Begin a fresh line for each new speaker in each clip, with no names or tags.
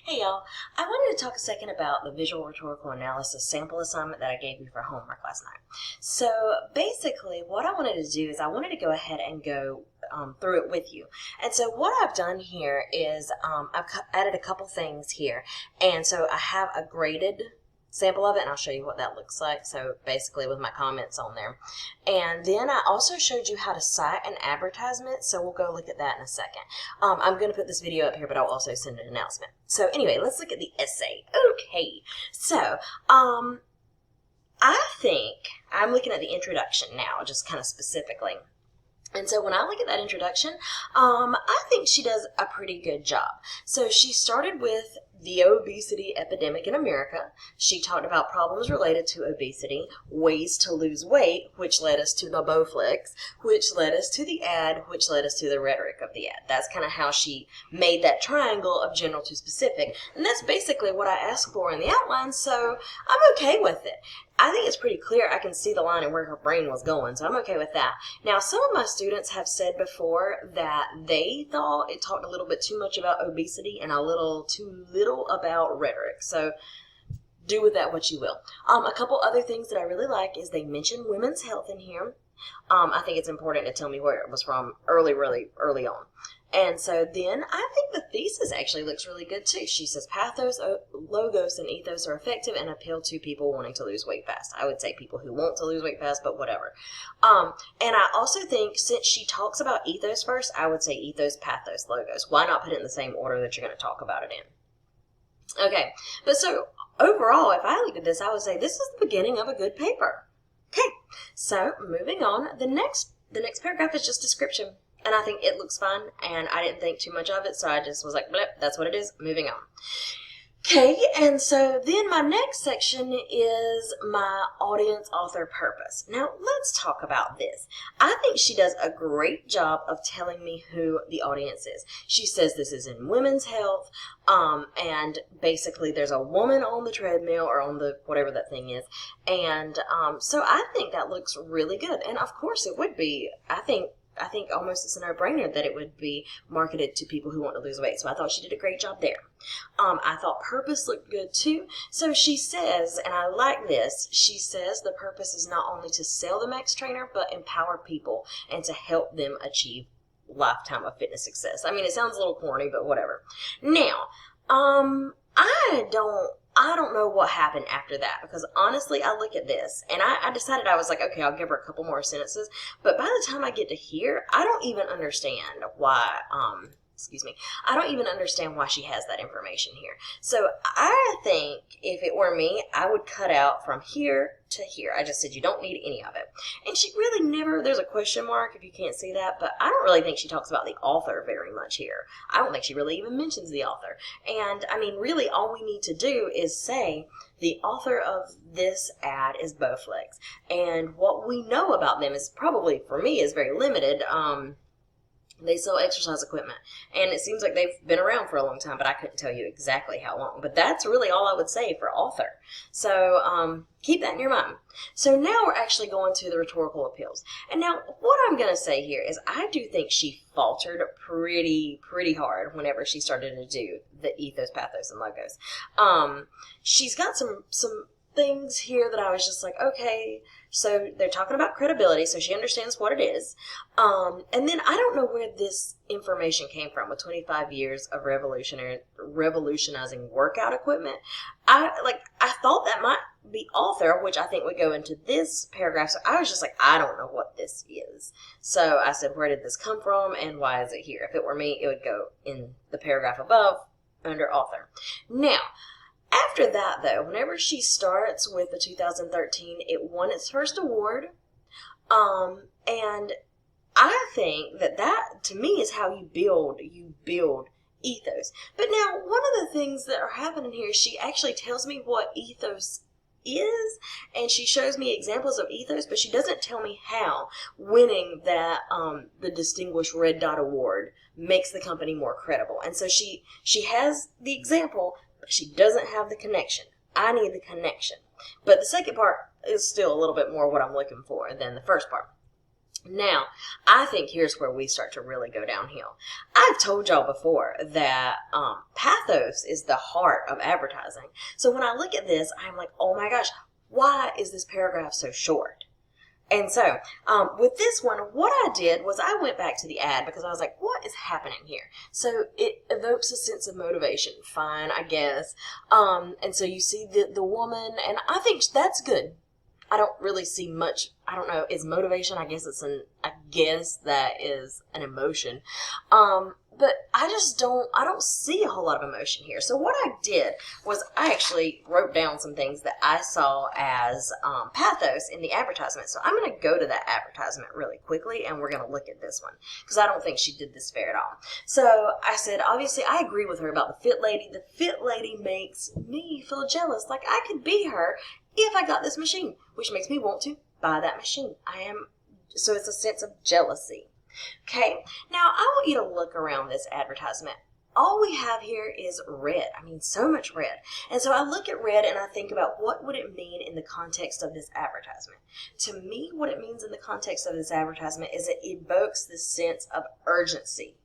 Hey y'all, I wanted to talk a second about the visual rhetorical analysis sample assignment that I gave you for homework last night. So basically what I wanted to do is I wanted to go ahead and go through it with you. And so what I've done here is I've added a couple things here. And so I have a graded sample of it, and I'll show you what that looks like. So basically with my comments on there. And then I also showed you how to cite an advertisement, so we'll go look at that in a second. I'm going to put this video up here, but I'll also send an announcement. So anyway, let's look at the essay. Okay, so I think I'm looking at the introduction now, just kind of specifically. And so when I look at that introduction, I think she does a pretty good job. So she started with the obesity epidemic in America. She talked about problems related to obesity, ways to lose weight, which led us to the Bowflex, which led us to the ad, which led us to the rhetoric of the ad. That's kind of how she made that triangle of general to specific. And that's basically what I asked for in the outline, so I'm okay with it. I think it's pretty clear. I can see the line and where her brain was going, so I'm okay with that. Now, some of my students have said before that they thought it talked a little bit too much about obesity and a little too little about rhetoric. So do with that what you will. A couple other things that I really like is they mention women's health in here. I think it's important to tell me where it was from really early on. And so then I think the thesis actually looks really good too. She says pathos, logos, and ethos are effective and appeal to people wanting to lose weight fast. I would say people who want to lose weight fast, but whatever. And I also think since she talks about ethos first, I would say ethos, pathos, logos. Why not put it in the same order that you're going to talk about it in? Okay, but so overall, if I look at this, I would say this is the beginning of a good paper. Okay, so moving on, the next paragraph is just description. And I think it looks fun, and I didn't think too much of it, so I just was like, blip, that's what it is, moving on. Okay, and so then my next section is my audience author purpose. Now, let's talk about this. I think she does a great job of telling me who the audience is. She says this is in women's health, and basically there's a woman on the treadmill or on the whatever that thing is, and so I think that looks really good, and of course it would be. I think almost it's a no-brainer that it would be marketed to people who want to lose weight. So I thought she did a great job there. I thought purpose looked good too. So she says, and I like this, she says the purpose is not only to sell the Max Trainer, but empower people and to help them achieve lifetime of fitness success. I mean, it sounds a little corny, but whatever. Now, I don't know what happened after that, because honestly, I look at this and I decided I was like, okay, I'll give her a couple more sentences. But by the time I get to here, I don't even understand why, I don't even understand why she has that information here. So I think if it were me, I would cut out from here to here. I just said you don't need any of it. And she really never, there's a question mark if you can't see that, but I don't really think she talks about the author very much here. I don't think she really even mentions the author. And I mean, really all we need to do is say the author of this ad is Bowflex. And what we know about them is probably, for me, is very limited. They sell exercise equipment, and it seems like they've been around for a long time, but I couldn't tell you exactly how long. But that's really all I would say for author. So keep that in your mind. So now we're actually going to the rhetorical appeals. And now what I'm going to say here is I do think she faltered pretty hard whenever she started to do the ethos, pathos, and logos. She's got some things here that I was just like, okay, so they're talking about credibility, so she understands what it is. And then I don't know where this information came from with 25 years of revolutionizing workout equipment. I thought that might be author, which I think would go into this paragraph. So I was just like, I don't know what this is. So I said, where did this come from and why is it here? If it were me, it would go in the paragraph above under author. Now, after that, though, whenever she starts with the 2013, it won its first award, and I think that to me is how you build ethos. But now, one of the things that are happening here, she actually tells me what ethos is, and she shows me examples of ethos, but she doesn't tell me how winning that the Distinguished Red Dot Award makes the company more credible. And so she has the example, but she doesn't have the connection. I need the connection. But the second part is still a little bit more what I'm looking for than the first part. Now, I think here's where we start to really go downhill. I've told y'all before that pathos is the heart of advertising. So when I look at this, I'm like, oh my gosh, why is this paragraph so short? And so, with this one, what I did was I went back to the ad because I was like, what is happening here? So it evokes a sense of motivation. Fine, I guess. And so you see the woman, and I think that's good. I don't really see much. I don't know. Is motivation? I guess I guess that is an emotion. But I don't see a whole lot of emotion here. So what I did was I actually wrote down some things that I saw as pathos in the advertisement. So I'm going to go to that advertisement really quickly, and we're going to look at this one because I don't think she did this fair at all. So I said, obviously, I agree with her about the fit lady. The fit lady makes me feel jealous, like I could be her if I got this machine, which makes me want to buy that machine. So it's a sense of jealousy. Okay, now I want you to look around this advertisement. All we have here is red. I mean, so much red. And so I look at red and I think about what would it mean in the context of this advertisement. To me, what it means in the context of this advertisement is it evokes this sense of urgency.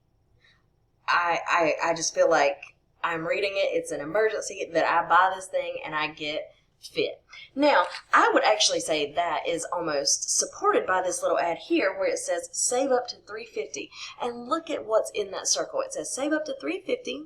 I just feel like I'm reading it. It's an emergency that I buy this thing and I get fit. Now, I would actually say that is almost supported by this little ad here where it says save up to $350. And look at what's in that circle. It says save up to $350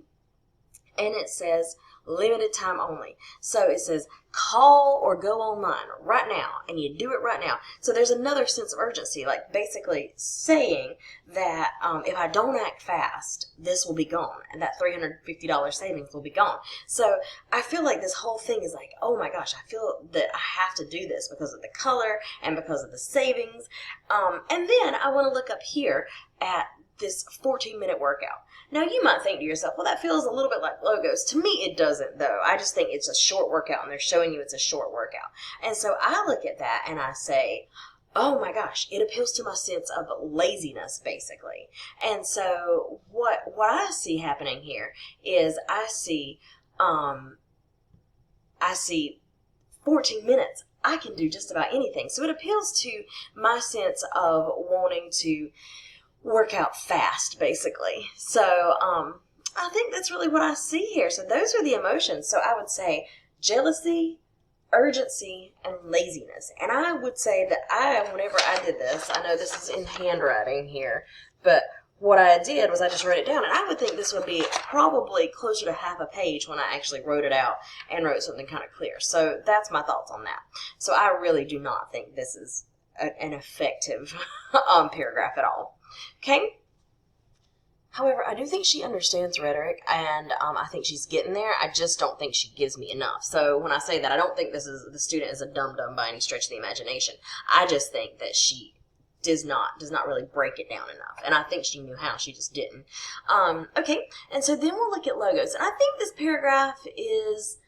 and it says limited time only. So it says call or go online right now, and you do it right now. So there's another sense of urgency, like basically saying that if I don't act fast, this will be gone, and that $350 savings will be gone. So I feel like this whole thing is like, oh my gosh, I feel that I have to do this because of the color and because of the savings. And then I want to look up here at this 14-minute workout. Now, you might think to yourself, well, that feels a little bit like logos. To me, it doesn't, though. I just think it's a short workout, and they're showing you it's a short workout. And so I look at that, and I say, oh, my gosh, it appeals to my sense of laziness, basically. And so what I see happening here is I see 14 minutes. I can do just about anything. So it appeals to my sense of wanting to work out fast, basically. So I think that's really what I see here. So those are the emotions. So I would say jealousy, urgency, and laziness. And I would say that whenever I did this, I know this is in handwriting here, but what I did was I just wrote it down, and I would think this would be probably closer to half a page when I actually wrote it out and wrote something kind of clear. So that's my thoughts on that. So I really do not think this is an effective paragraph at all. Okay? However, I do think she understands rhetoric, and I think she's getting there. I just don't think she gives me enough. So when I say that, I don't think the student is a dum-dum by any stretch of the imagination. I just think that she does not really break it down enough. And I think she knew how, she just didn't. Okay, and so then we'll look at logos. And I think this paragraph is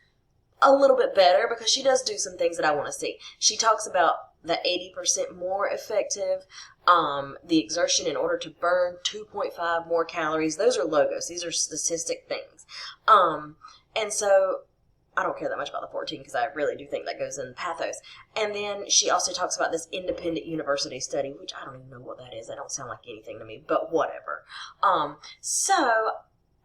a little bit better because she does do some things that I want to see. She talks about the 80% more effective, the exertion in order to burn 2.5 more calories. Those are logos. These are statistic things. And so I don't care that much about the 14 because I really do think that goes in pathos. And then she also talks about this independent university study, which I don't even know what that is. That don't sound like anything to me, but whatever. So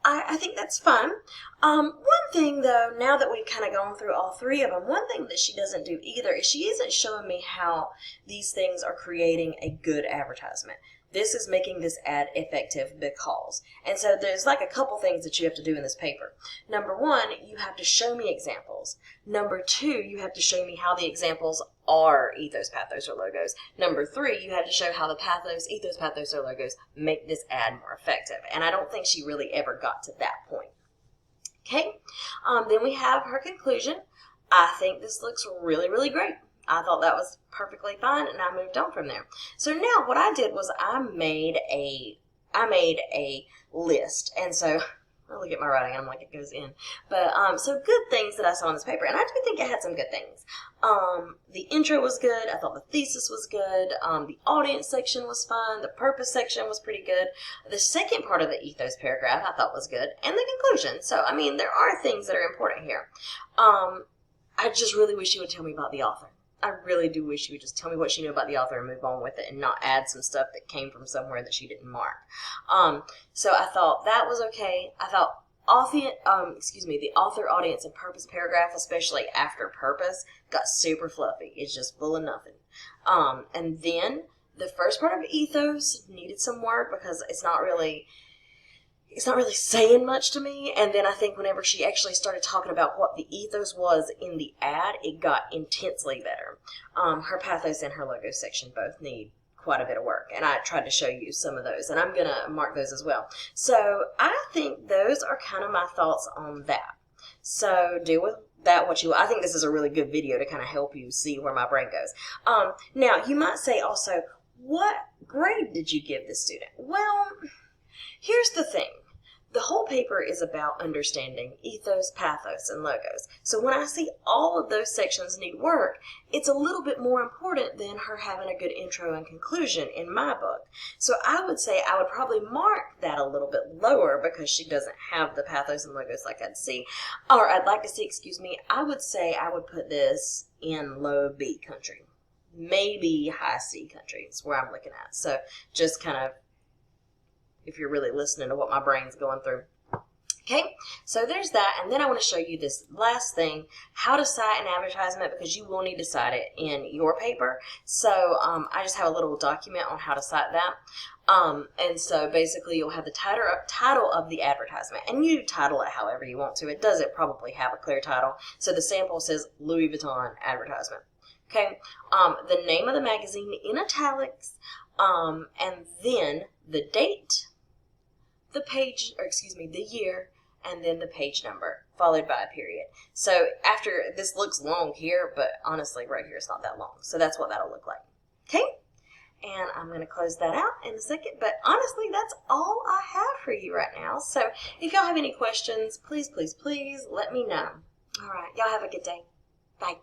I think that's fun. One thing, though, now that we've kind of gone through all three of them, one thing that she doesn't do either is she isn't showing me how these things are creating a good advertisement. This is making this ad effective because. And so there's like a couple things that you have to do in this paper. Number one, you have to show me examples. Number two, you have to show me how the examples are ethos, pathos, or logos. Number three, you have to show how the pathos, ethos, pathos, or logos make this ad more effective. And I don't think she really ever got to that point. Okay, then we have her conclusion. I think this looks really, really great. I thought that was perfectly fine, and I moved on from there. So now what I did was I made a list. And so I look at my writing, I'm like, it goes in. But so good things that I saw in this paper, and I do think it had some good things. The intro was good. I thought the thesis was good. The audience section was fun. The purpose section was pretty good. The second part of the ethos paragraph I thought was good, and the conclusion. So I mean, there are things that are important here. I just really wish you would tell me about the author. I really do wish you would just tell me what she knew about the author and move on with it and not add some stuff that came from somewhere that she didn't mark. So I thought that was okay. I thought the author, audience, and purpose paragraph, especially after purpose, got super fluffy. It's just full of nothing. And then the first part of ethos needed some work because it's not really saying much to me. And then I think whenever she actually started talking about what the ethos was in the ad, it got intensely better. Her pathos and her logo section both need quite a bit of work, and I tried to show you some of those, and I'm going to mark those as well. So I think those are kind of my thoughts on that. So do with that what you will. I think this is a really good video to kind of help you see where my brain goes. Now, you might say also, what grade did you give this student? Well, here's the thing. The whole paper is about understanding ethos, pathos, and logos. So when I see all of those sections need work, it's a little bit more important than her having a good intro and conclusion in my book. So I would say I would probably mark that a little bit lower because she doesn't have the pathos and logos like I'd like to see, I would say I would put this in low B country. Maybe high C country is where I'm looking at. So just kind of, if you're really listening to what my brain's going through. Okay, so there's that, and then I want to show you this last thing, how to cite an advertisement, because you will need to cite it in your paper. So I just have a little document on how to cite that. And so basically you'll have the title of the advertisement, and you title it however you want to. It doesn't probably have a clear title. So the sample says Louis Vuitton advertisement. Okay, the name of the magazine in italics, and then the date, the year, and then the page number, followed by a period. So after, this looks long here, but honestly right here it's not that long. So that's what that'll look like. Okay? And I'm going to close that out in a second. But honestly, that's all I have for you right now. So if y'all have any questions, please, please, please let me know. All right. Y'all have a good day. Bye.